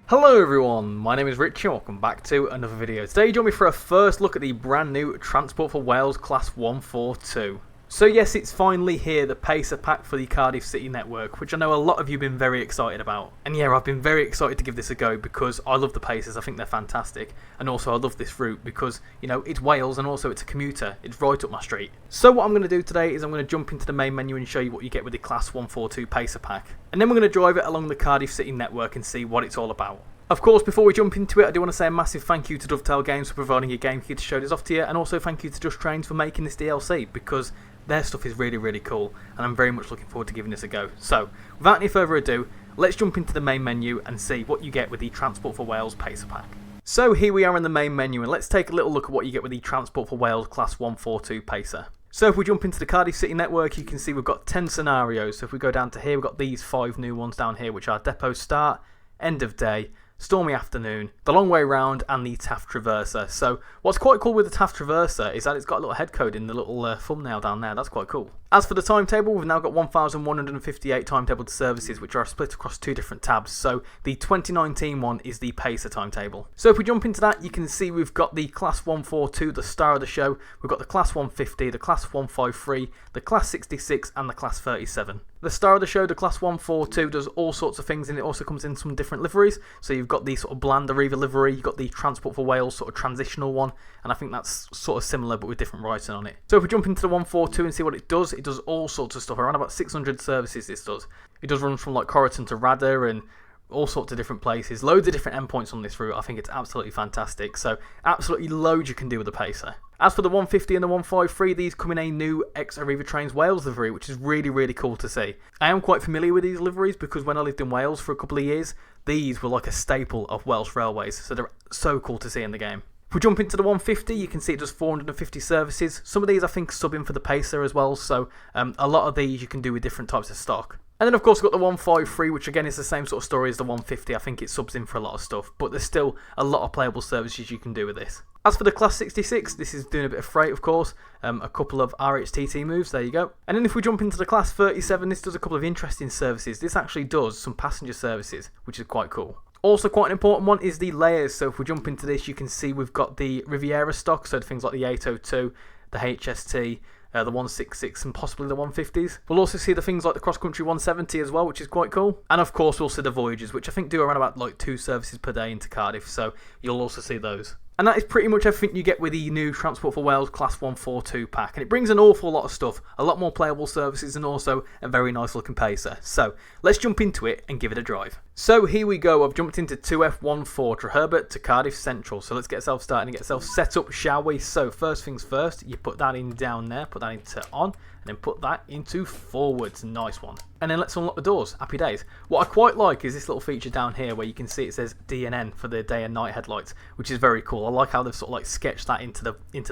Hello everyone, my name is Richie and welcome back to another video. Today join me for a first look at the brand new Transport for Wales Class 142. So yes, it's finally here, the PACER pack for the Cardiff City network, which I know a lot of you have been very excited about. And yeah, I've been very excited to give this a go because I love the PACERs, I think they're fantastic. And also I love this route because, you know, it's Wales and also it's a commuter, it's right up my street. So what I'm going to do today is I'm going to jump into the main menu and show you what you get with the Class 142 PACER pack. And then we're going to drive it along the Cardiff City network and see what it's all about. Of course, before we jump into it, I do want to say a massive thank you to Dovetail Games for providing a game key to show this off to you, and also thank you to Just Trains for making this DLC, because their stuff is really cool, and I'm very much looking forward to giving this a go. So, without any further ado, let's jump into the main menu and see what you get with the Transport for Wales PACER pack. So here we are in the main menu, and let's take a little look at what you get with the Transport for Wales Class 142 PACER. So if we jump into the Cardiff City network, you can see we've got 10 scenarios. So if we go down to here, we've got these 5 new ones down here, which are Depot Start, End of Day, Stormy Afternoon, The Long Way Round, and the Taft Traverser. So what's quite cool with the Taft Traverser is that it's got a little head code in the little thumbnail down there. That's quite cool. As for the timetable, we've now got 1,158 timetabled services, which are split across 2 different tabs. So the 2019 one is the PACER timetable. So if we jump into that, you can see we've got the Class 142, the star of the show. We've got the Class 150, the Class 153, the Class 66, and the Class 37. The star of the show, the Class 142, does all sorts of things, and it also comes in some different liveries. So you've got the sort of bland Radyr livery, you've got the Transport for Wales sort of transitional one, and I think that's sort of similar but with different writing on it. So if we jump into the 142 and see what it does all sorts of stuff, around about 600 services this does. It does run from like Cardiff to Radyr and all sorts of different places, loads of different endpoints on this route. I think it's absolutely fantastic, so absolutely loads you can do with the PACER. As for the 150 and the 153, these come in a new ex-Arriva Trains Wales livery, which is really cool to see. I am quite familiar with these liveries because when I lived in Wales for a couple of years, these were like a staple of Welsh railways, so they're so cool to see in the game. If we jump into the 150, you can see it does 450 services. Some of these I think sub in for the PACER as well, so a lot of these you can do with different types of stock. And then of course we've got the 153, which again is the same sort of story as the 150. I think it subs in for a lot of stuff, but there's still a lot of playable services you can do with this. As for the Class 66, this is doing a bit of freight, of course, a couple of RHTT moves, there you go. And then if we jump into the Class 37, this does a couple of interesting services. This actually does some passenger services, which is quite cool. Also quite an important one is the layers, so if we jump into this you can see we've got the Riviera stock, so things like the 802, the HST, the 166 and possibly the 150s. We'll also see the things like the Cross Country 170 as well, which is quite cool. And of course we'll see the Voyagers, which I think do around about like 2 services per day into Cardiff, so you'll also see those. And that is pretty much everything you get with the new Transport for Wales Class 142 pack. And it brings an awful lot of stuff, a lot more playable services and also a very nice looking PACER. So let's jump into it and give it a drive. So here we go, I've jumped into 2F14 Treherbert to Cardiff Central. So let's get ourselves started and get ourselves set up, shall we? So first things first, you put that in down there, put that into on, and then put that into forwards. Nice one. And then let's unlock the doors. Happy days. What I quite like is this little feature down here where you can see it says D and N for the day and night headlights, which is very cool. I like how they've sort of like sketched that into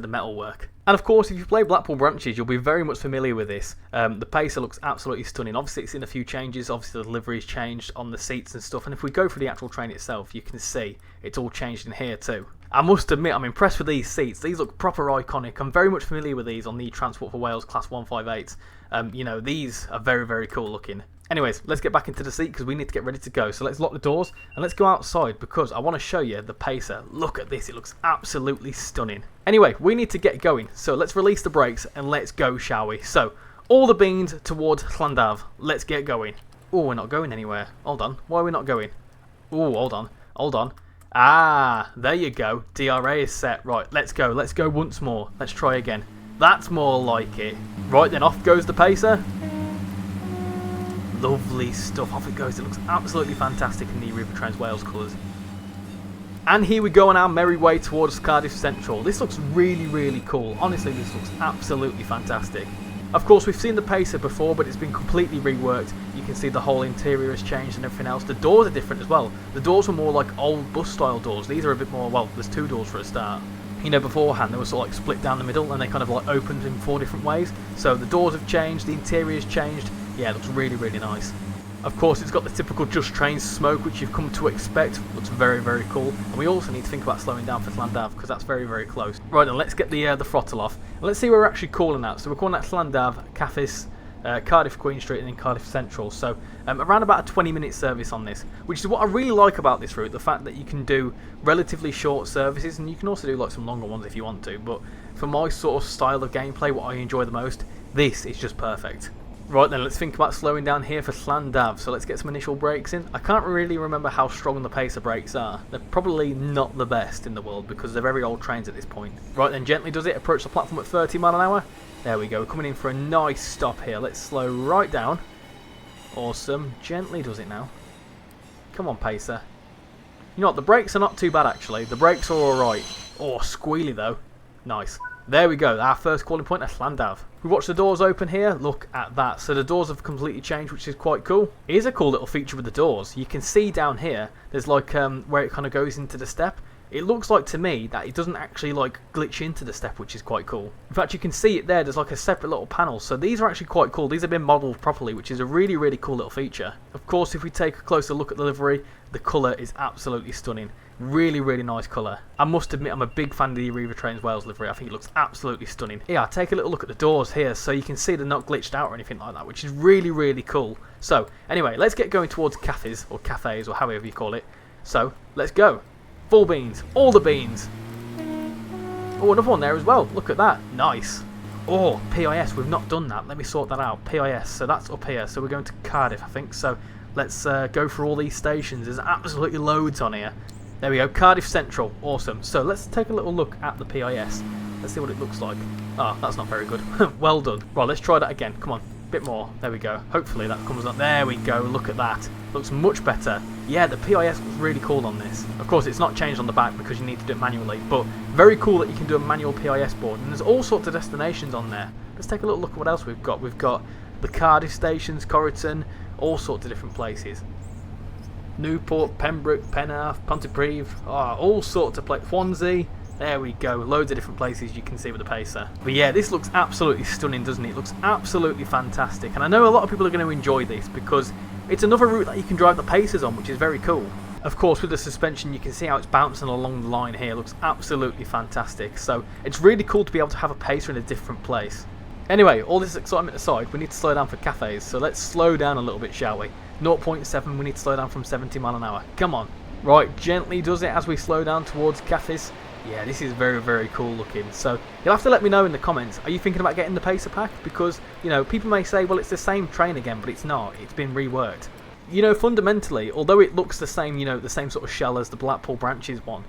the metalwork. And of course, if you play Blackpool Branches, you'll be very much familiar with this. The PACER looks absolutely stunning. Obviously, it's seen a few changes. Obviously, the livery's changed on the seats and stuff. And if we go through the actual train itself, you can see it's all changed in here too. I must admit, I'm impressed with these seats. These look proper iconic. I'm very much familiar with these on the Transport for Wales Class 158. You know, these are very cool looking. Anyways, let's get back into the seat because we need to get ready to go. So let's lock the doors and let's go outside because I want to show you the PACER. Look at this, it looks absolutely stunning. Anyway, we need to get going. So let's release the brakes and let's go, shall we? So, all the beans towards Llandav. Let's get going. Oh, we're not going anywhere. Hold on, why are we not going? Oh, hold on. Ah, there you go. DRA is set. Right, let's go once more. Let's try again. That's more like it. Right then, off goes the PACER. Lovely stuff, off it goes. It looks absolutely fantastic in the Arriva Trains Wales colours. And here we go on our merry way towards Cardiff Central. This looks really cool. Honestly, this looks absolutely fantastic. Of course, we've seen the PACER before, but it's been completely reworked. You can see the whole interior has changed and everything else. The doors are different as well. The doors were more like old bus style doors. These are a bit more, well, there's 2 doors for a start. You know, beforehand they were sort of like split down the middle and they kind of like opened in 4 different ways. So the doors have changed, the interior has changed. Yeah, it looks really nice. Of course, it's got the typical Just Trains smoke, which you've come to expect. Looks very cool. And we also need to think about slowing down for Llandav, because that's very close. Right then, let's get the throttle off. And let's see where we're actually calling at. So we're calling at Llandav, Caffis, Cardiff Queen Street and then Cardiff Central. So around about a 20-minute service on this, which is what I really like about this route, the fact that you can do relatively short services, and you can also do like some longer ones if you want to, but for my sort of style of gameplay, what I enjoy the most, this is just perfect. Right then, let's think about slowing down here for Llandav, so let's get some initial brakes in. I can't really remember how strong the PACER brakes are. They're probably not the best in the world because they're very old trains at this point. Right then, gently does it, approach the platform at 30 mile an hour. There we go, coming in for a nice stop here. Let's slow right down. Awesome, gently does it now. Come on, PACER. You know what, the brakes are not too bad actually. The brakes are alright. Oh, squealy though. Nice. There we go, our first calling point at Llandav. We watch the doors open here, look at that. So the doors have completely changed, which is quite cool. Here's a cool little feature with the doors. You can see down here, there's like where it kind of goes into the step. It looks like to me that it doesn't actually like glitch into the step, which is quite cool. In fact, you can see it there, there's like a separate little panel. So these are actually quite cool. These have been modelled properly, which is a really, really cool little feature. Of course, if we take a closer look at the livery, the colour is absolutely stunning. Really, really nice colour. I must admit, I'm a big fan of the Arriva Trains Wales livery. I think it looks absolutely stunning. Yeah, take a little look at the doors here so you can see they're not glitched out or anything like that, which is really, really cool. So, anyway, let's get going towards cafes, or cafes, or however you call it. So, let's go. Full beans. All the beans. Oh, another one there as well. Look at that. Nice. Oh, PIS. We've not done that. Let me sort that out. PIS. So that's up here. So we're going to Cardiff, I think. So let's go for all these stations. There's absolutely loads on here. There we go. Cardiff Central. Awesome. So let's take a little look at the PIS. Let's see what it looks like. Oh, that's not very good. Well done. Right, let's try that again. Come on. Bit more. There we go. Hopefully that comes up. There we go. Look at that. Looks much better. Yeah, the PIS was really cool on this. Of course, it's not changed on the back because you need to do it manually, but very cool that you can do a manual PIS board. And there's all sorts of destinations on there. Let's take a little look at what else we've got. We've got the Cardiff stations, Corriton, all sorts of different places. Newport, Pembroke, Penarth, Pontypridd, all sorts of places. Swansea. There we go, loads of different places you can see with the PACER. But yeah, this looks absolutely stunning, doesn't it? It looks absolutely fantastic. And I know a lot of people are going to enjoy this because it's another route that you can drive the PACERs on, which is very cool. Of course, with the suspension, you can see how it's bouncing along the line here. It looks absolutely fantastic. So it's really cool to be able to have a PACER in a different place. Anyway, all this excitement aside, we need to slow down for cafes. So let's slow down a little bit, shall we? 0.7, we need to slow down from 70 mile an hour. Come on. Right, gently does it as we slow down towards cafes. Yeah, this is very, very cool looking. So you'll have to let me know in the comments, are you thinking about getting the PACER pack? Because, you know, people may say, well, it's the same train again, but it's not. It's been reworked. You know, fundamentally, although it looks the same, you know, the same sort of shell as the Blackpool Branches one,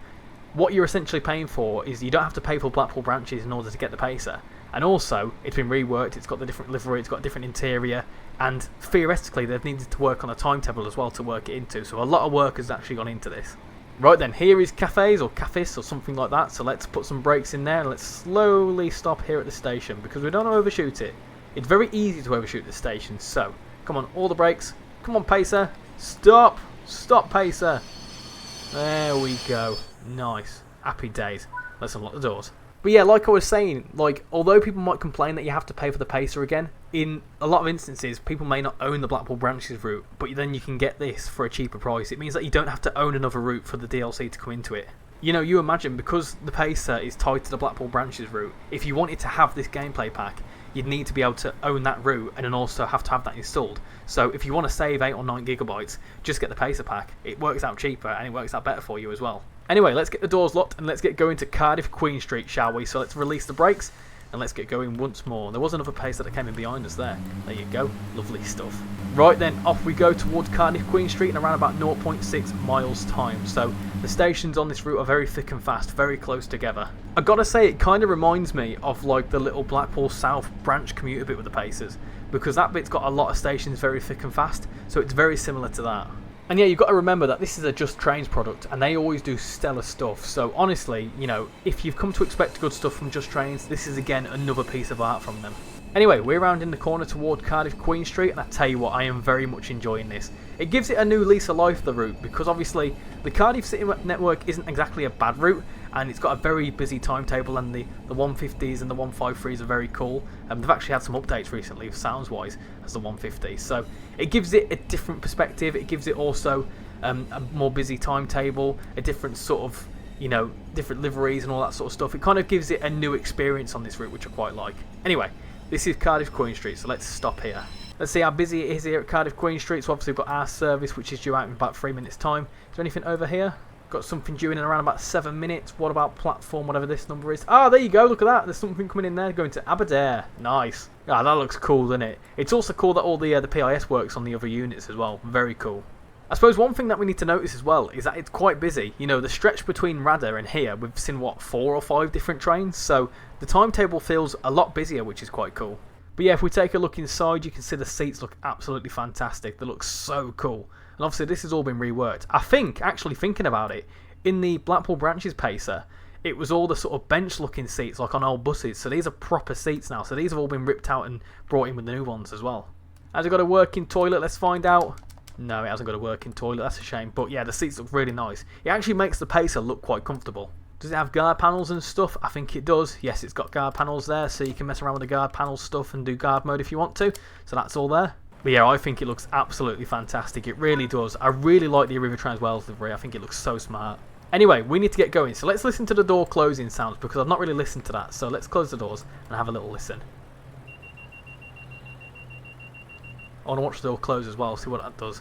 what you're essentially paying for is you don't have to pay for Blackpool Branches in order to get the PACER. And also, it's been reworked, it's got the different livery, it's got a different interior, and theoretically they've needed to work on a timetable as well to work it into. So a lot of work has actually gone into this. Right then, here is cafes or cafes or something like that. So let's put some brakes in there and let's slowly stop here at the station because we don't want to overshoot it. It's very easy to overshoot the station. So, come on, all the brakes. Come on, PACER. Stop. Stop, PACER. There we go. Nice. Happy days. Let's unlock the doors. But yeah, like I was saying, like, although people might complain that you have to pay for the PACER again, in a lot of instances, people may not own the Blackpool Branches route, but then you can get this for a cheaper price. It means that you don't have to own another route for the DLC to come into it. You know, you imagine, because the PACER is tied to the Blackpool Branches route, if you wanted to have this gameplay pack, you'd need to be able to own that route and then also have to have that installed. So if you want to save 8 or 9 gigabytes, just get the PACER pack. It works out cheaper and it works out better for you as well. Anyway, let's get the doors locked and let's get going to Cardiff Queen Street, shall we? So let's release the brakes and let's get going once more. There was another PACER that came in behind us there. There you go. Lovely stuff. Right then, off we go towards Cardiff Queen Street in around about 0.6 miles time. So the stations on this route are very thick and fast, very close together. I gotta say, it kind of reminds me of like the little Blackpool South branch commuter bit with the PACERs, because that bit's got a lot of stations very thick and fast, so it's very similar to that. And yeah, you've got to remember that this is a Just Trains product and they always do stellar stuff. So honestly, you know, if you've come to expect good stuff from Just Trains, this is again another piece of art from them. Anyway, we're round in the corner toward Cardiff Queen Street and I tell you what, I am very much enjoying this. It gives it a new lease of life, the route, because obviously the Cardiff City network isn't exactly a bad route and it's got a very busy timetable and the 150s and the 153s are very cool. They've actually had some updates recently, sounds wise, as the 150s. So it gives it a different perspective, it gives it also a more busy timetable, a different sort of, you know, different liveries and all that sort of stuff. It kind of gives it a new experience on this route, which I quite like. Anyway, This is Cardiff Queen Street, so let's stop here. Let's see how busy it is here at Cardiff Queen Street. So obviously we've got our service, which is due out in about 3 minutes time. Is there anything over here? Got something due in around about 7 minutes. What about platform, whatever this number is? Ah, there you go, look at that. There's something coming in there, going to Radyr. Nice. Ah, that looks cool, doesn't it? It's also cool that all the PIS works on the other units as well. Very cool. I suppose one thing that we need to notice as well is that it's quite busy. You know, the stretch between Radyr and here, we've seen, what, 4 or 5 different trains? So the timetable feels a lot busier, which is quite cool. But yeah, if we take a look inside, you can see the seats look absolutely fantastic. They look so cool. And obviously this has all been reworked. I think, actually thinking about it, in the Blackpool branches Pacer, it was all the sort of bench looking seats like on old buses. So these are proper seats now. So these have all been ripped out and brought in with the new ones as well. Has it got a working toilet? Let's find out. No, it hasn't got a working toilet. That's a shame. But yeah, the seats look really nice. It actually makes the Pacer look quite comfortable. Does it have guard panels and stuff? I think it does. Yes, it's got guard panels there, so you can mess around with the guard panel stuff and do guard mode if you want to. So that's all there. But yeah, I think it looks absolutely fantastic. It really does. I really like the River Trans Wales livery. I think it looks so smart. Anyway, we need to get going. So let's listen to the door closing sounds because I've not really listened to that. So let's close the doors and have a little listen. I want to watch the door close as well, see what that does.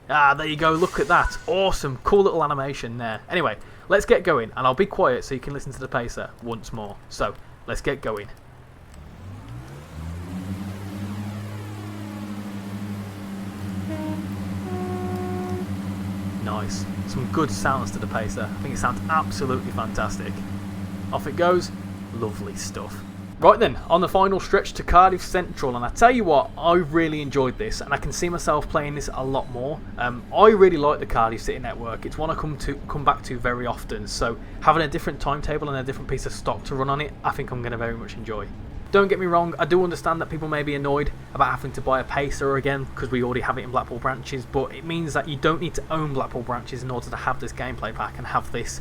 Ah, there you go, look at that. Awesome, cool little animation there. Anyway, let's get going, and I'll be quiet so you can listen to the Pacer once more. So, let's get going. Nice. Some good sounds to the Pacer. I think it sounds absolutely fantastic. Off it goes. Lovely stuff. Right then, on the final stretch to Cardiff Central, and I tell you what, I really enjoyed this, and I can see myself playing this a lot more. I really like the Cardiff City network. It's one I come back to very often, so having a different timetable and a different piece of stock to run on it, I think I'm going to very much enjoy. Don't get me wrong, I do understand that people may be annoyed about having to buy a Pacer again, because we already have it in Blackpool branches, but it means that you don't need to own Blackpool branches in order to have this gameplay pack and have this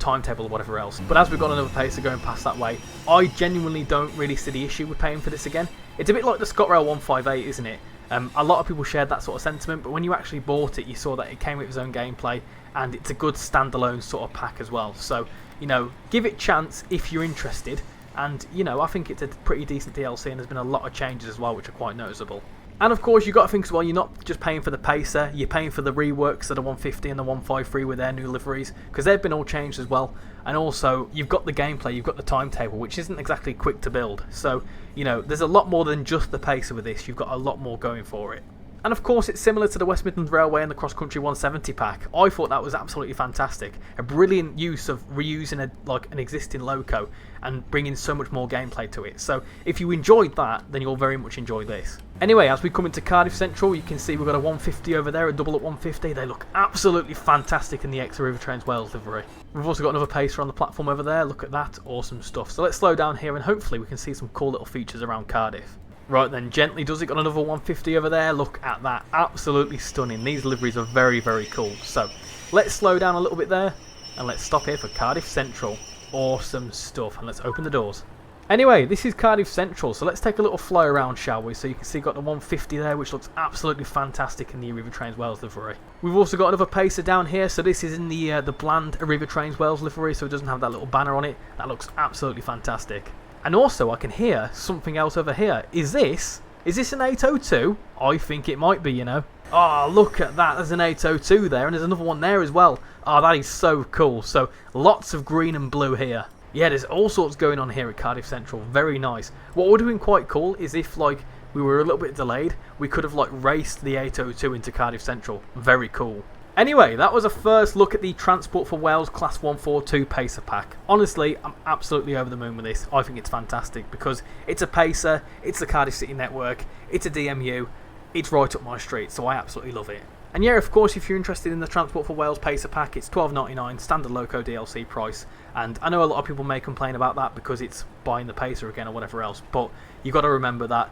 timetable or whatever else. But as we've got another Pacer going past that way, I genuinely don't really see the issue with paying for this again. It's a bit like the ScotRail 158, isn't it? A lot of people shared that sort of sentiment, but when you actually bought it, you saw that it came with its own gameplay, and it's a good standalone sort of pack as well. So, you know, give it a chance if you're interested, and, you know, I think it's a pretty decent DLC, and there's been a lot of changes as well, which are quite noticeable. And of course, you've got to think as well, you're not just paying for the Pacer, you're paying for the reworks of the 150 and the 153 with their new liveries, because they've been all changed as well. And also, you've got the gameplay, you've got the timetable, which isn't exactly quick to build. So, you know, there's a lot more than just the Pacer with this, you've got a lot more going for it. And of course, it's similar to the West Midlands Railway and the Cross Country 170 pack. I thought that was absolutely fantastic. A brilliant use of reusing an existing loco and bringing so much more gameplay to it. So if you enjoyed that, then you'll very much enjoy this. Anyway, as we come into Cardiff Central, you can see we've got a 150 over there, a double up 150. They look absolutely fantastic in the Exeter River Trains Wales livery. We've also got another Pacer on the platform over there. Look at that, awesome stuff. So let's slow down here and hopefully we can see some cool little features around Cardiff. Right then, gently does it, got another 150 over there. Look at that, absolutely stunning. These liveries are very, very cool. So let's slow down a little bit there and let's stop here for Cardiff Central. Awesome stuff, and let's open the doors. Anyway, this is Cardiff Central, so let's take a little fly around, shall we? So you can see got the 150 there, which looks absolutely fantastic in the River Trains Wales livery. We've also got another Pacer down here, so this is in the bland River Trains Wales livery, so it doesn't have that little banner on it. That looks absolutely fantastic. And also, I can hear something else over here. Is this an 802? I think it might be, you know. Oh, look at that. There's an 802 there, and there's another one there as well. Oh, that is so cool. So, lots of green and blue here. Yeah, there's all sorts going on here at Cardiff Central. Very nice. What we're doing quite cool is if, like, we were a little bit delayed, we could have, like, raced the 802 into Cardiff Central. Very cool. Anyway, that was a first look at the Transport for Wales Class 142 Pacer pack. Honestly, I'm absolutely over the moon with this. I think it's fantastic because it's a Pacer, it's the Cardiff City network, it's a DMU, it's right up my street, so I absolutely love it. And yeah, of course, if you're interested in the Transport for Wales Pacer pack, it's $12.99, standard loco DLC price. And I know a lot of people may complain about that because it's buying the Pacer again or whatever else, but you've got to remember that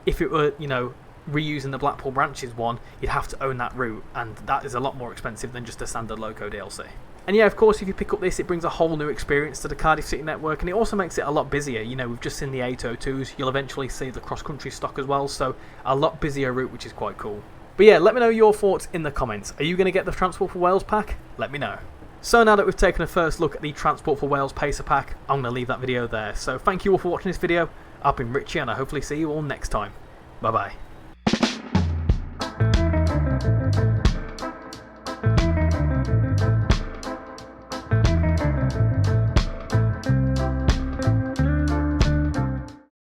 if it were, you know, reusing the Blackpool branches one, you'd have to own that route, and that is a lot more expensive than just a standard loco DLC. And yeah, of course, if you pick up this, it brings a whole new experience to the Cardiff City network, and it also makes it a lot busier. You know, we've just seen the 802s, you'll eventually see the cross-country stock as well, so a lot busier route, which is quite cool. But yeah, let me know your thoughts in the comments. Are you going to get the Transport for Wales pack? Let me know. So now that we've taken a first look at the Transport for Wales Pacer pack, I'm going to leave that video there. So thank you all for watching this video, I've been Richie, and I hopefully see you all next time. Bye bye.